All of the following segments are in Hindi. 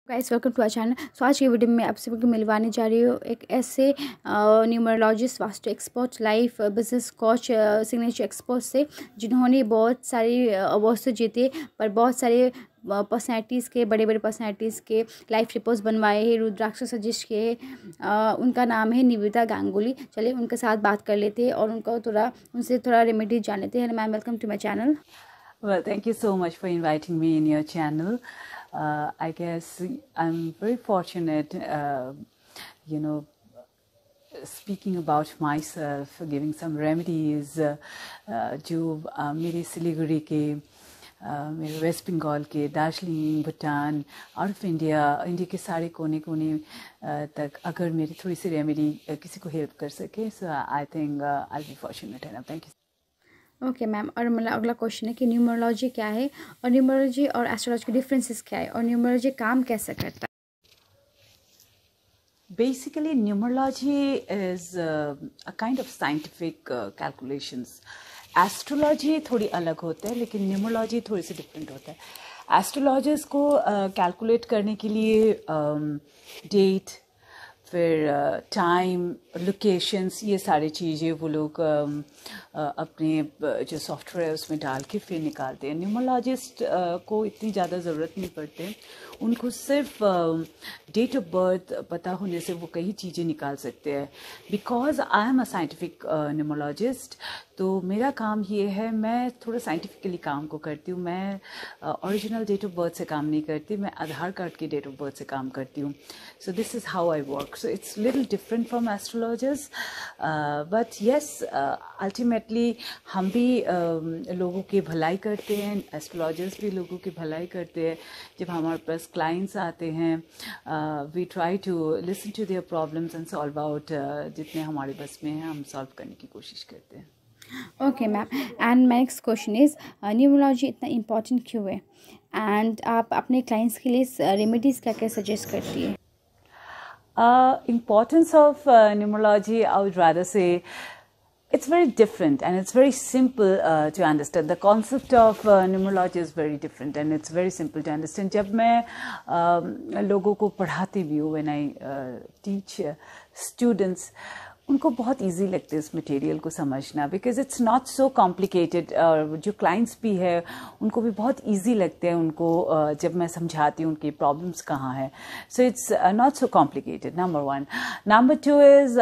Guys welcome to our channel. So आज की वीडियो में आप सभी को मिलवाने जा रही हूँ एक ऐसे numerologist, vastu expert, life business coach, signature expert से जिन्होंने बहुत सारी अवार्ड्स जीते, पर बहुत सारे पर्सनैलिटीज़ के, बड़े बड़े पर्सनैलिटीज़ के लाइफ रिपोर्ट्स बनवाए हैं, रुद्राक्ष सजेस्ट किए। उनका नाम है निवेदिता गांगुली। चलिए उनके साथ बात कर लेते हैं और उनसे थोड़ा रेमेडी जान लेते हैं। Ma'am, welcome to my channel. Well, thank you so much for inviting me in your channel. I guess I'm very fortunate, speaking about myself, giving some remedies, जो मेरे सिलीगुड़ी के, मेरे वेस्ट बंगाल के, Darjeeling, Bhutan, out of India के सारे कोने कोने तक अगर मेरी थोड़ी सी रेमेडी किसी को हेल्प कर सके, so I think I'll be fortunate enough. Thank you. Okay ma'am, और मेरा अगला क्वेश्चन है कि न्यूमरोलॉजी क्या है और न्यूमरोलॉजी और एस्ट्रोलॉजी के डिफरेंसेस क्या है और न्यूमरोलॉजी काम कैसे करता है? Basically, numerology is a kind of scientific calculations. Astrology थोड़ी अलग होता है, लेकिन numerology थोड़ी सी different होता है. Astrologers को calculate करने के लिए date, फिर टाइम, लोकेशंस, ये सारी चीज़ें वो लोग अपने जो सॉफ्टवेयर है उसमें डाल के फिर निकालते हैं. न्यूमरोलॉजिस्ट को इतनी ज़्यादा ज़रूरत नहीं पड़ते, उनको सिर्फ डेट ऑफ बर्थ पता होने से वो कई चीज़ें निकाल सकते हैं. Because I am a scientific numerologist, तो मेरा काम ये है, मैं थोड़ा साइंटिफिकली काम को करती हूँ. मैं ओरिजिनल डेट ऑफ बर्थ से काम नहीं करती, मैं आधार कार्ड की डेट ऑफ बर्थ से काम करती हूँ. सो this is how I work. So it's little different from astrologers, but yes, ultimately हम भी लोगों की भलाई करते हैं, एस्ट्रोलॉजर्स भी लोगों की भलाई करते हैं. जब हमारे पास क्लाइंट्स आते हैं, we try to listen to their problems and solve out. जितने हमारे बस में हैं हम सॉल्व करने की कोशिश करते हैं. Okay ma'am, and my next question is numerology इतना इम्पोर्टेंट क्यों है, एंड आप अपने क्लाइंट्स के लिए रेमेडीज़ क्या क्या सजेस्ट करती है? Importance of numerology, I would rather say it's very different and it's very simple to understand. The concept of numerology is very different and it's very simple to understand. जब मैं लोगों को पढ़ाती भी हूँ, when I teach students, उनको बहुत इजी लगता है इस मटेरियल को समझना, because it's not so complicated. जो क्लाइंट्स भी है उनको भी बहुत इजी लगता है उनको जब मैं समझाती हूँ उनकी प्रॉब्लम्स कहाँ है. So it's not so complicated, number one. Number two is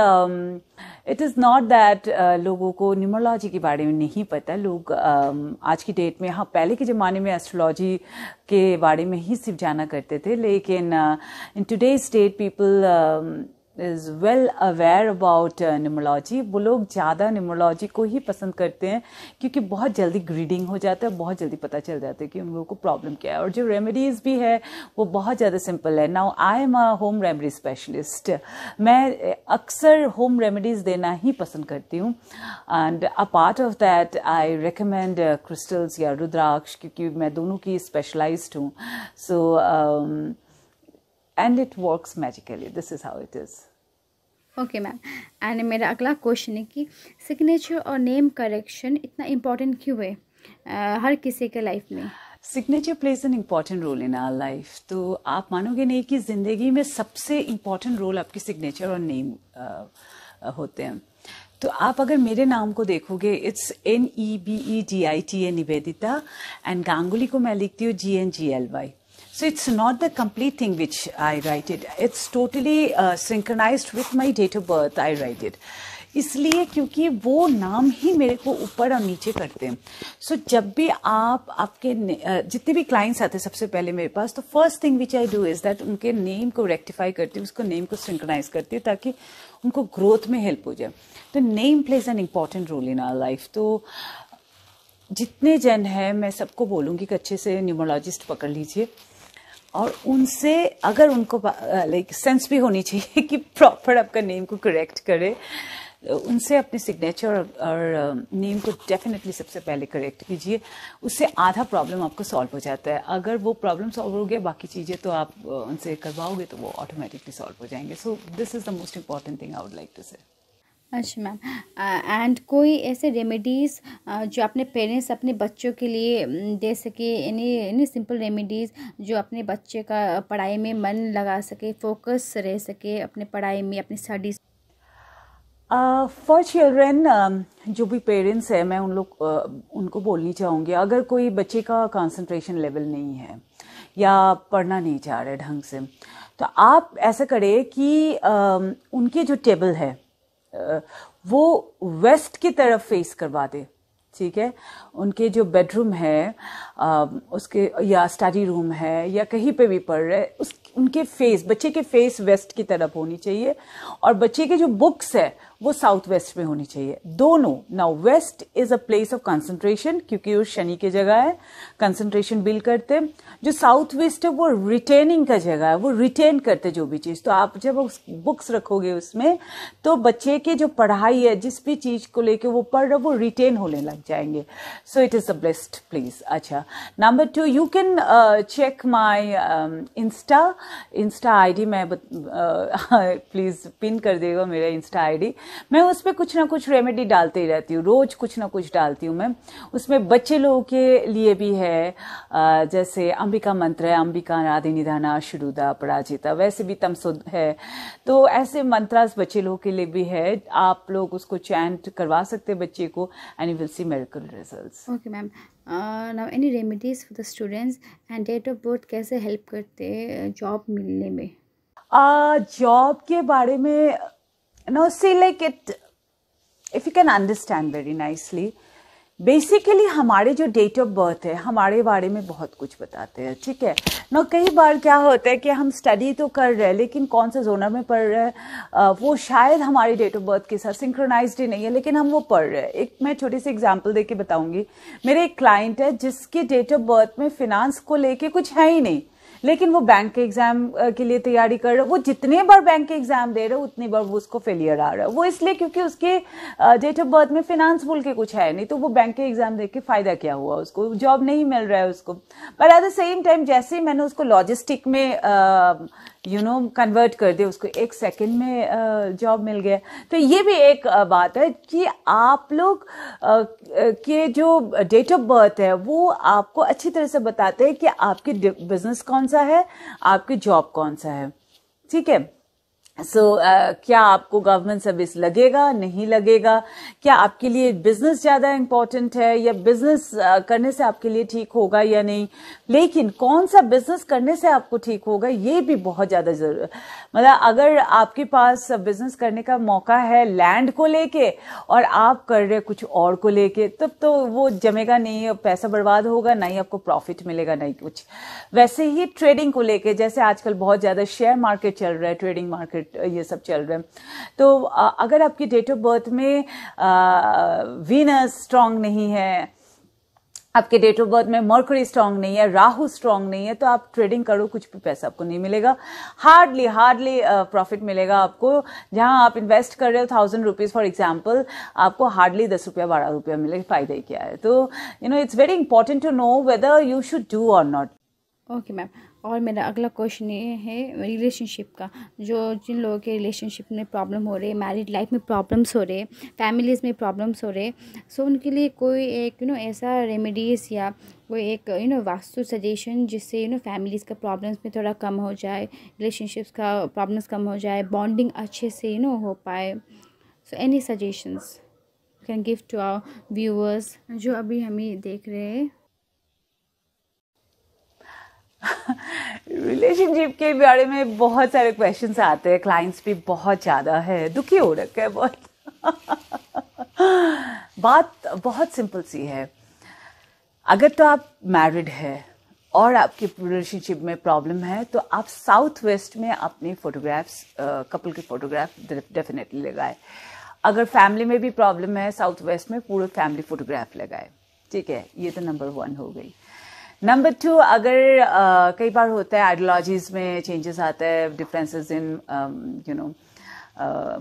it is not that लोगों को न्यूमरोलॉजी के बारे में नहीं पता. लोग आज की डेट में, हाँ, पहले के ज़माने में एस्ट्रोलॉजी के बारे में ही सिर्फ जाना करते थे, लेकिन इन today's date people is well aware about numerology. वो लोग ज़्यादा numerology को ही पसंद करते हैं क्योंकि बहुत जल्दी ग्रीडिंग हो जाता है, बहुत जल्दी पता चल जाता है कि उन लोगों को प्रॉब्लम क्या है. और जो रेमेडीज़ भी है वो बहुत ज़्यादा सिंपल है. Now I am a home remedy specialist. मैं अक्सर होम रेमेडीज़ देना ही पसंद करती हूँ, and a part of that I recommend crystals या रुद्राक्ष, क्योंकि मैं दोनों की स्पेशलाइज्ड हूँ. सो and it works magically. This is how it is. Okay ma'am, and मेरा अगला क्वेश्चन है कि सिग्नेचर और नेम करेक्शन इतना इम्पोर्टेंट क्यों है हर किसी के लाइफ में? Signature plays an important role in our life. तो आप मानोगे नहीं कि ज़िंदगी में सबसे इम्पॉर्टेंट रोल आपकी सिग्नेचर और नेम होते हैं. तो आप अगर मेरे नाम को देखोगे, it's NEBEDITA, Nivedita, and Ganguly को मैं लिखती हूँ GNGLY. So it's not the complete thing which I write it. It's totally synchronized with my date of birth. I write it. इसलिए क्योंकि वो नाम ही मेरे को ऊपर और नीचे करते हैं. सो जब भी आपके जितने भी क्लाइंट्स आते हैं सबसे पहले मेरे पास, तो first thing which I do is that उनके नेम को रेक्टिफाई करती हूँ, उसको नेम को सिंक्रोनाइज करती हूँ ताकि उनको ग्रोथ में हेल्प हो जाए. तो name plays an important role in our life. तो जितने जन हैं मैं सबको बोलूँगी कि अच्छे से न्यूमरोलॉजिस्ट पकड़ लीजिए, और उनसे अगर उनको लाइक सेंस भी होनी चाहिए कि प्रॉपर आपका नेम को करेक्ट करे, उनसे अपने सिग्नेचर और नेम को डेफिनेटली सबसे पहले करेक्ट कीजिए. उससे आधा प्रॉब्लम आपको सॉल्व हो जाता है. अगर वो प्रॉब्लम सॉल्व हो गया, बाकी चीज़ें तो आप उनसे करवाओगे तो वो ऑटोमेटिकली सॉल्व हो जाएंगे. So this is the most important thing I would like to say. अच्छा मैम, एंड कोई ऐसे रेमेडीज़ जो अपने पेरेंट्स अपने बच्चों के लिए दे सके, एनी एनी सिंपल रेमेडीज़ जो अपने बच्चे का पढ़ाई में मन लगा सके, फोकस रह सके अपने पढ़ाई में, अपनी स्टडीज? फॉर चिल्ड्रेन, जो भी पेरेंट्स हैं, मैं उनको बोलनी चाहूँगी, अगर कोई बच्चे का कंसंट्रेशन लेवल नहीं है या पढ़ना नहीं चाह रहे ढंग से, तो आप ऐसा करें कि उनकी जो टेबल है वो वेस्ट की तरफ फेस करवा दे, ठीक है। उनके जो बेडरूम है उसके या स्टडी रूम है या कहीं पे भी पढ़ रहे, उनके फेस, बच्चे के फेस वेस्ट की तरफ होनी चाहिए, और बच्चे के जो बुक्स है वो साउथ वेस्ट में होनी चाहिए, दोनों। Now west is a place of concentration, क्योंकि वो शनि की जगह है, कंसंट्रेशन बिल्ड करते। जो साउथ वेस्ट है वो रिटेनिंग का जगह है, वो रिटेन करते जो भी चीज। तो आप जब बुक्स रखोगे उसमें, तो बच्चे के जो पढ़ाई है, जिस भी चीज को लेके वो पढ़ रहा है, वो रिटेन होने लग जाएंगे। So it is the best place. अच्छा, number 2, you can check my insta ID. मैं प्लीज पिन कर देगा मेरा इंस्टा आईडी। मैं उस पर कुछ ना कुछ रेमेडी डालते ही रहती हूँ, रोज कुछ ना कुछ डालती हूँ मैं। उसमें बच्चे लोगों के लिए भी है, जैसे अंबिका मंत्र है, अंबिका आदि निधाना शुरुदा पराजिता, वैसे भी तमसुद है, तो ऐसे मंत्रास बच्चे लोगों के लिए भी है। आप लोग उसको चैंट करवा सकते हैं बच्चे को, and you will see miracle results. Okay ma'am, now any remedies for the students, and date of birth कैसे हेल्प करते हैं जॉब मिलने में? जॉब के बारे में, no see like it, if you can understand very nicely, basically हमारे जो डेट ऑफ बर्थ है हमारे बारे में बहुत कुछ बताते हैं, ठीक है ना। कई बार क्या होता है कि हम स्टडी तो कर रहे हैं, लेकिन कौन से जोनर में पढ़ रहे हैं वो शायद हमारी डेट ऑफ बर्थ के साथ सिंक्रोनाइज्ड ही नहीं है, लेकिन हम वो पढ़ रहे हैं। एक मैं छोटी सी एग्जांपल देके बताऊंगी। मेरे एक क्लाइंट है जिसकी डेट ऑफ बर्थ में फिनांस को लेके कुछ है ही नहीं, लेकिन वो बैंक के एग्जाम के लिए तैयारी कर रहा है। वो जितने बार बैंक के एग्जाम दे रहे, उतनी बार वो उसको फेलियर आ रहा है। वो इसलिए क्योंकि उसके डेट ऑफ बर्थ में फिनांस बोल के कुछ है नहीं, तो वो बैंक के एग्जाम दे के फायदा क्या हुआ, उसको जॉब नहीं मिल रहा है उसको। पर एट द सेम टाइम जैसे ही मैंने उसको लॉजिस्टिक में कन्वर्ट कर दिया, उसको 1 सेकेंड में जॉब मिल गया। तो ये भी एक बात है कि आप लोग के जो डेट ऑफ बर्थ है वो आपको अच्छी तरह से बताते हैं कि आपकी बिजनेस कौन सा है, आपकी जॉब कौन सा है, ठीक है। क्या आपको गवर्नमेंट सर्विस लगेगा, नहीं लगेगा, क्या आपके लिए बिजनेस ज्यादा इंपॉर्टेंट है या बिजनेस करने से आपके लिए ठीक होगा या नहीं। लेकिन कौन सा बिजनेस करने से आपको ठीक होगा ये भी बहुत ज्यादा जरूरी है। मतलब अगर आपके पास बिजनेस करने का मौका है लैंड को लेके और आप कर रहे कुछ और को लेके, तब तो वो जमेगा नहीं, पैसा बर्बाद होगा, ना ही आपको प्रॉफिट मिलेगा, नहीं कुछ। वैसे ही ट्रेडिंग को लेके, जैसे आजकल बहुत ज्यादा शेयर मार्केट चल रहा है, ट्रेडिंग मार्केट ये सब चल रहे हैं, तो अगर आपकी डेट ऑफ बर्थ में वीनस स्ट्रांग नहीं है, आपके डेट ऑफ बर्थ में मर्करी स्ट्रांग नहीं है, राहु स्ट्रांग नहीं है, तो आप ट्रेडिंग करो, कुछ भी पैसा आपको नहीं मिलेगा। हार्डली प्रॉफिट मिलेगा आपको। जहां आप इन्वेस्ट कर रहे हो 1000 रुपीज फॉर एग्जाम्पल, आपको हार्डली 10 रुपया 12 रुपया मिलेगा। फायदा ही क्या है। तो it's very important to know whether you should do और नॉट। ओके मैम, और मेरा अगला क्वेश्चन ये है रिलेशनशिप का। जो जिन लोगों के रिलेशनशिप में प्रॉब्लम हो रहे, मैरिड लाइफ में प्रॉब्लम्स हो रहे, फैमिलीज़ में प्रॉब्लम्स हो रहे, सो उनके लिए कोई एक ऐसा रेमेडीज़ या कोई एक वास्तु सजेशन जिससे फैमिलीज़ का प्रॉब्लम्स में थोड़ा कम हो जाए, रिलेशनशिप्स का प्रॉब्लम्स कम हो जाए, बॉन्डिंग अच्छे से हो पाए। So any suggestions can give to our viewers जो अभी हमें देख रहे हैं। रिलेशनशिप के बारे में बहुत सारे क्वेश्चंस आते हैं, क्लाइंट्स भी बहुत ज़्यादा है, दुखी हो रखा है बहुत। बात बहुत सिंपल सी है। अगर तो आप मैरिड है और आपकी रिलेशनशिप में प्रॉब्लम है, तो आप साउथ वेस्ट में अपनी फोटोग्राफ्स, कपल की फोटोग्राफ डेफिनेटली लगाए। अगर फैमिली में भी प्रॉब्लम है, साउथ वेस्ट में पूरे फैमिली फोटोग्राफ लगाए, ठीक है। ये तो नंबर 1 हो गई। नंबर 2, अगर कई बार होता है आइडियोलॉजीज में चेंजेस आता है, differences in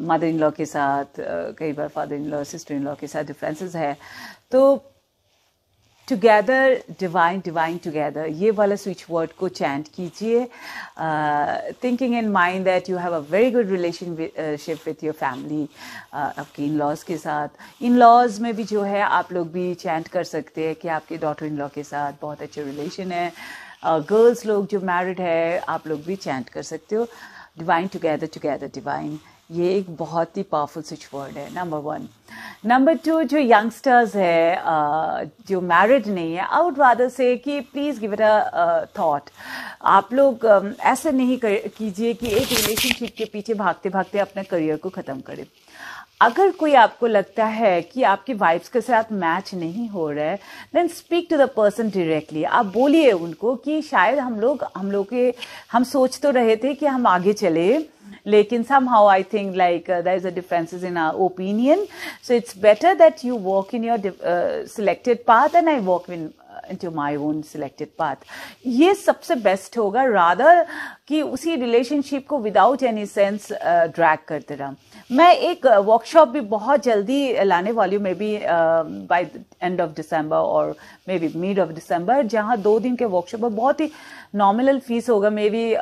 mother in law के साथ, कई बार father in law sister in law के साथ डिफरेंसेस है, तो टुगेदर डिवाइन, डिवाइन टुगेदर, ये वाला स्विच वर्ड को चैंट कीजिए, thinking in mind that you have a very good relationship with your family, आपके इन लॉज के साथ। इन लॉज में भी जो है आप लोग भी चैंट कर सकते हैं कि आपके डॉटर इन लॉ के साथ बहुत अच्छे रिलेशन है। गर्ल्स लोग जो मैरिड है आप लोग भी चैंट कर सकते हो, डिवाइन टुगेदर, टुगेदर डिवाइन। ये एक बहुत ही पावरफुल स्विच वर्ड है, नंबर 1। नंबर 2, जो यंगस्टर्स है जो मैरिड नहीं है, आई वुड रादर से कि please give it a thought. आप लोग ऐसा नहीं कीजिए कि एक रिलेशनशिप के पीछे भागते भागते अपने करियर को ख़त्म करें। अगर कोई आपको लगता है कि आपकी वाइब्स के साथ मैच नहीं हो रहा है, then speak to the person directly. आप बोलिए उनको कि शायद हम सोच तो रहे थे कि हम आगे चले, लेकिन somehow I think like there is a differences in our opinion, so it's better that you walk in your selected path and I walk into my own selected path। ये सबसे बेस्ट होगा, rather कि उसी रिलेशनशिप को विदाउट एनी सेंस ड्रैग करते रहा। मैं एक वर्कशॉप भी बहुत जल्दी लाने वाली हूँ, maybe by end of December और maybe mid of December, जहाँ 2 दिन के वर्कशॉप है। बहुत ही नॉमिनल फीस होगा, मे बी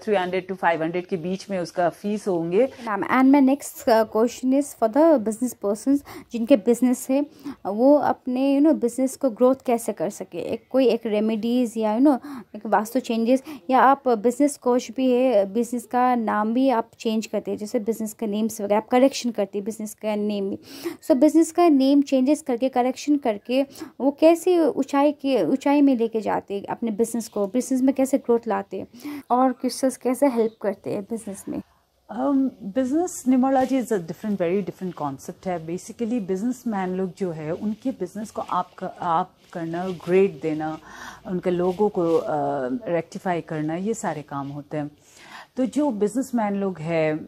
300 to 500 के बीच में उसका फीस होंगे। Ma'am, and my next question is for the business persons जिनके बिजनेस है, वो अपने बिजनेस को ग्रोथ कैसे कर सके। एक रेमेडीज़ या एक वास्तु चेंजेस, या आप बिजनेस कोच भी है, बिजनेस का नाम भी आप चेंज करते हैं, जैसे बिजनेस का नेम्स वगैरह आप करेक्शन करते हैं बिजनेस का नेम भी। सो बिजनेस का नेम चेंजेस करके, करेक्शन करके वो कैसी ऊंचाई में लेके जाते हैं अपने बिजनेस को, बिजनेस में कैसे ग्रोथ लाते हैं, और क्रिस्टल्स कैसे हेल्प करते हैं बिजनेस में। Business numerology is a very different concept है। बेसिकली बिजनेसमैन लोग जो है उनके बिजनेस को आप करना, ग्रेड देना, उनके लोगों को रेक्टिफाई करना, ये सारे काम होते हैं। तो जो बिजनेसमैन लोग हैं,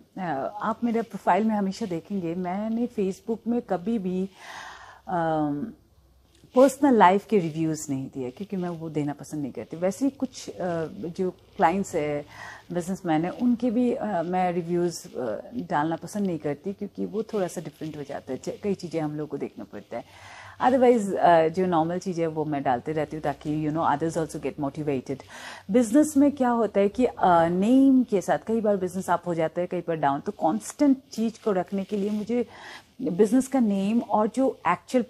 आप मेरे प्रोफाइल में हमेशा देखेंगे मैंने फेसबुक में कभी भी पर्सनल लाइफ के रिव्यूज़ नहीं दिए, क्योंकि मैं वो देना पसंद नहीं करती। वैसे ही कुछ जो क्लाइंट्स है, बिजनेसमैन है, उनके भी मैं रिव्यूज़ डालना पसंद नहीं करती, क्योंकि वो थोड़ा सा डिफरेंट हो जाता है। कई चीज़ें हम लोग को देखना पड़ता है। अदरवाइज जो नॉर्मल चीज़ें वो मैं डालते रहती हूँ, ताकि others also get motivated. Business में क्या होता है कि नेम के साथ कई बार बिजनेस अप हो जाता है, कई बार डाउन। तो कांस्टेंट चीज़ को रखने के लिए मुझे बिजनेस का नेम और जो एक्चुअल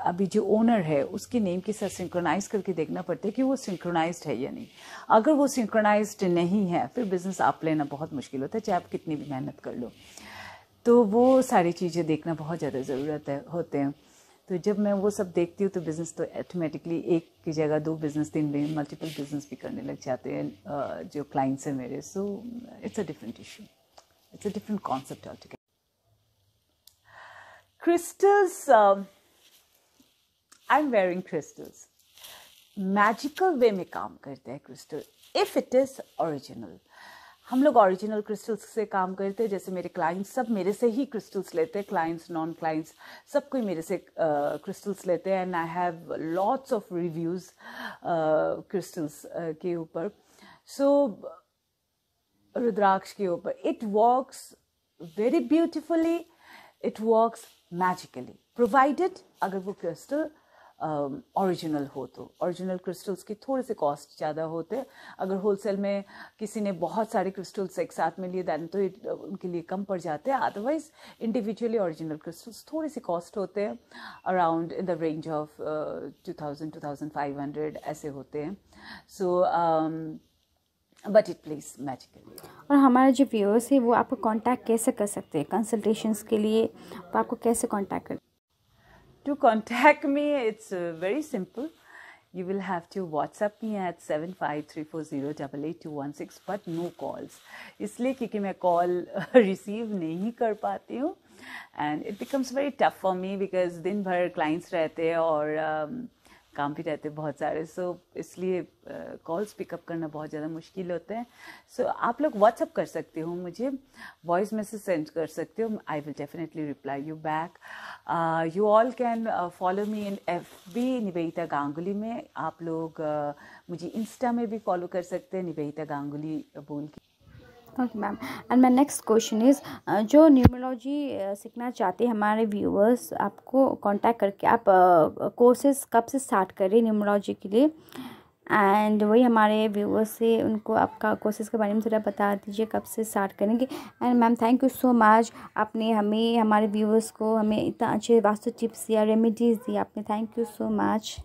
अभी जो ओनर है उसके नेम के साथ सिंक्रोनाइज करके देखना पड़ता है कि वो सिंक्रोनाइज्ड है या नहीं। अगर वो सिंक्रोनाइज्ड नहीं है, फिर बिजनेस आप लेना बहुत मुश्किल होता है, चाहे आप कितनी भी मेहनत कर लो। तो वो सारी चीज़ें देखना बहुत ज़्यादा ज़रूरत होते हैं। तो जब मैं वो सब देखती हूँ तो बिज़नेस तो ऑटोमेटिकली एक की जगह 2 बिज़नेस, 3 मल्टीपल बिजनेस भी करने लग जाते हैं जो क्लाइंट्स हैं मेरे। So it's a different issue, it's a different concept altogether. Crystals, I am wearing crystals. Magical way में काम करते हैं crystal, if it is original. हम लोग ओरिजिनल क्रिस्टल्स से काम करते हैं। जैसे मेरे क्लाइंट्स सब मेरे से ही क्रिस्टल्स लेते हैं, क्लाइंट्स, नॉन क्लाइंट्स, सब कोई मेरे से क्रिस्टल्स लेते हैं। And I have lots of reviews crystals के ऊपर। सो रुद्राक्ष के ऊपर it works very beautifully, it works magically, provided अगर वो क्रिस्टल ओरिजिनल हो। तो ओरिजिनल क्रिस्टल्स की थोड़े से कॉस्ट ज़्यादा होते हैं। अगर होलसेल में किसी ने बहुत सारे क्रिस्टल्स एक साथ में लिए दैन तो उनके लिए कम पड़ जाते हैं। अदरवाइज इंडिविजुअली ओरिजिनल क्रिस्टल्स थोड़े से कॉस्ट होते हैं, around in the range of 2000-2500 ऐसे होते हैं। So but it place magically. और हमारे जो व्यूअर्स हैं वो आपको कांटेक्ट कैसे कर सकते हैं कंसल्टेशंस के लिए, तो आपको कैसे कांटेक्ट कर। To contact me, it's very simple. You will have to WhatsApp me at 7534088216, but no calls. इसलिए क्योंकि मैं कॉल रिसीव नहीं कर पाती हूँ, and it becomes very tough for me because दिन भर क्लाइंट्स रहते हैं और काम भी रहते हैं बहुत सारे। सो इसलिए कॉल्स पिकअप करना बहुत ज़्यादा मुश्किल होता है। सो आप लोग व्हाट्सअप कर सकते हो, मुझे वॉइस मैसेज सेंड कर सकते हो, I will definitely reply you back. You all can follow me in FB Nivedita Ganguly में। आप लोग मुझे इंस्टा में भी फॉलो कर सकते हैं, निवेदिता गांगुली बोल के। Okay ma'am, and my next question is, जो न्यूमरोलॉजी सीखना चाहते हैं हमारे व्यूअर्स, आपको कांटेक्ट करके आप कोर्सेज कब से स्टार्ट करें न्यूमरोलॉजी के लिए, एंड वही हमारे व्यूअर्स से उनको आपका कोर्सेज के बारे में थोड़ा बता दीजिए कब से स्टार्ट करेंगे। And ma'am thank you so much, आपने हमें हमारे व्यूअर्स को हमें इतना अच्छे वास्तु टिप्स या रेमेडीज़ दी आपने, thank you so much.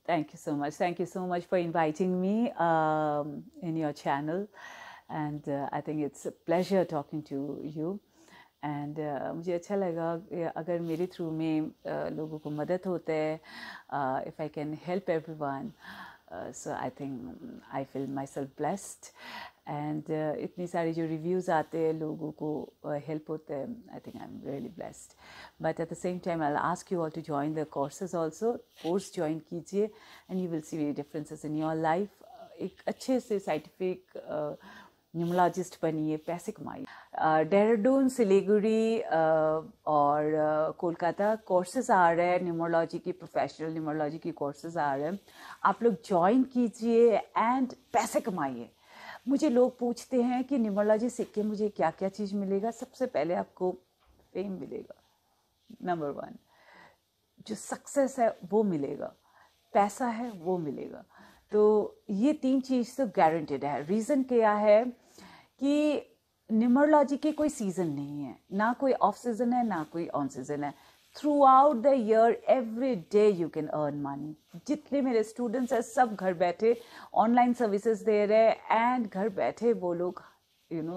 Thank you so much. Thank you so much for inviting me in your channel. And I think it's a pleasure talking to you. And मुझे अच्छा लगा अगर मेरे थ्रू में लोगों को मदद होता है, if I can help everyone, so I think I feel myself blessed. And इतनी सारी जो रिव्यूज़ आते हैं लोगों को हेल्प होते हैं, I think I'm really blessed. But at the same time I'll ask you all to join the courses also. Course join कीजिए and you will see differences in your life. एक अच्छे से साइंटिफिक न्यूमरोलॉजिस्ट बनिए, पैसे कमाइए। देहरादून, सिलीगुड़ी और कोलकाता कोर्सेज आ रहे हैं न्यूमरोलॉजी की, प्रोफेशनल न्यूमरोलॉजी की कोर्सेज आ रहे हैं, आप लोग ज्वाइन कीजिए एंड पैसे कमाइए। मुझे लोग पूछते हैं कि न्यूमरोलॉजी सीख के मुझे क्या क्या चीज़ मिलेगा। सबसे पहले आपको फेम मिलेगा, नंबर 1, जो सक्सेस है वो मिलेगा, पैसा है वो मिलेगा। तो ये 3 चीज़ तो गारंटेड है। रीज़न क्या है कि न्यूमरोलॉजी के कोई सीज़न नहीं है, ना कोई ऑफ सीज़न है ना कोई ऑन सीज़न है। Through out the year every day you can earn money. जितने मेरे स्टूडेंट्स हैं सब घर बैठे ऑनलाइन सर्विसेज दे रहे हैं एंड घर बैठे वो लोग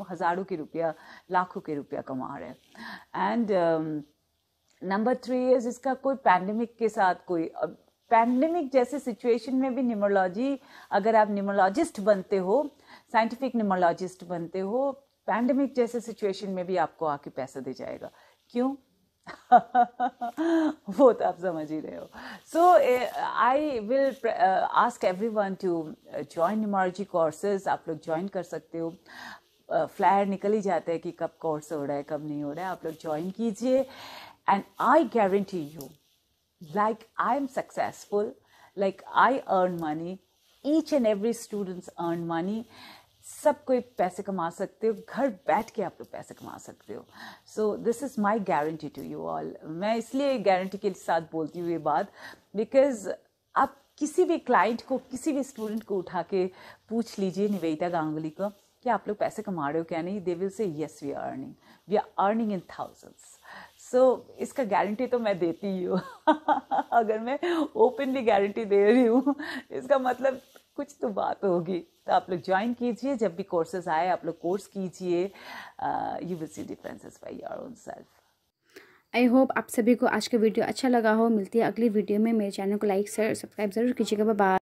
हज़ारों के रुपया, लाखों के रुपया कमा रहे हैं। एंड नंबर 3 इज इसका कोई पैंडेमिक के साथ कोई पैंडेमिक जैसे सिचुएशन में भी न्यूमरोलॉजी, अगर आप न्यूमरोलॉजिस्ट बनते हो, साइंटिफिक न्यूमरोलॉजिस्ट बनते हो, पैंडेमिक जैसे सिचुएशन में भी आपको आके पैसा दे जाएगा। क्यों? वो तो आप समझ ही रहे हो। So I will ask everyone to join numerology courses. आप लोग ज्वाइन कर सकते हो। फ्लायर निकल ही जाता है कि कब कोर्स हो रहा है कब नहीं हो रहा है। आप लोग ज्वाइन कीजिए and I guarantee you, like I am successful, like I earn money, each and every students earn money, सब कोई पैसे कमा सकते हो, घर बैठ के आप लोग पैसे कमा सकते हो। So this is my guarantee to you all. मैं इसलिए गारंटी के साथ बोलती हूँ ये बात, बिकॉज आप किसी भी क्लाइंट को, किसी भी स्टूडेंट को उठा के पूछ लीजिए, निवेदिता गांगुली को, कि आप लोग पैसे कमा रहे हो क्या नहीं, they will say yes we are earning in thousands. So इसका गारंटी तो मैं देती ही हूँ। अगर मैं ओपनली गारंटी दे रही हूँ इसका मतलब कुछ तो बात होगी। तो आप लोग ज्वाइन कीजिए, जब भी कोर्सेज आए आप लोग कोर्स कीजिए, you will C differences by your own self. I hope आप सभी को आज का वीडियो अच्छा लगा हो। मिलती है अगली वीडियो में। मेरे चैनल को लाइक शेयर सब्सक्राइब ज़रूर कीजिएगा। Bye bye.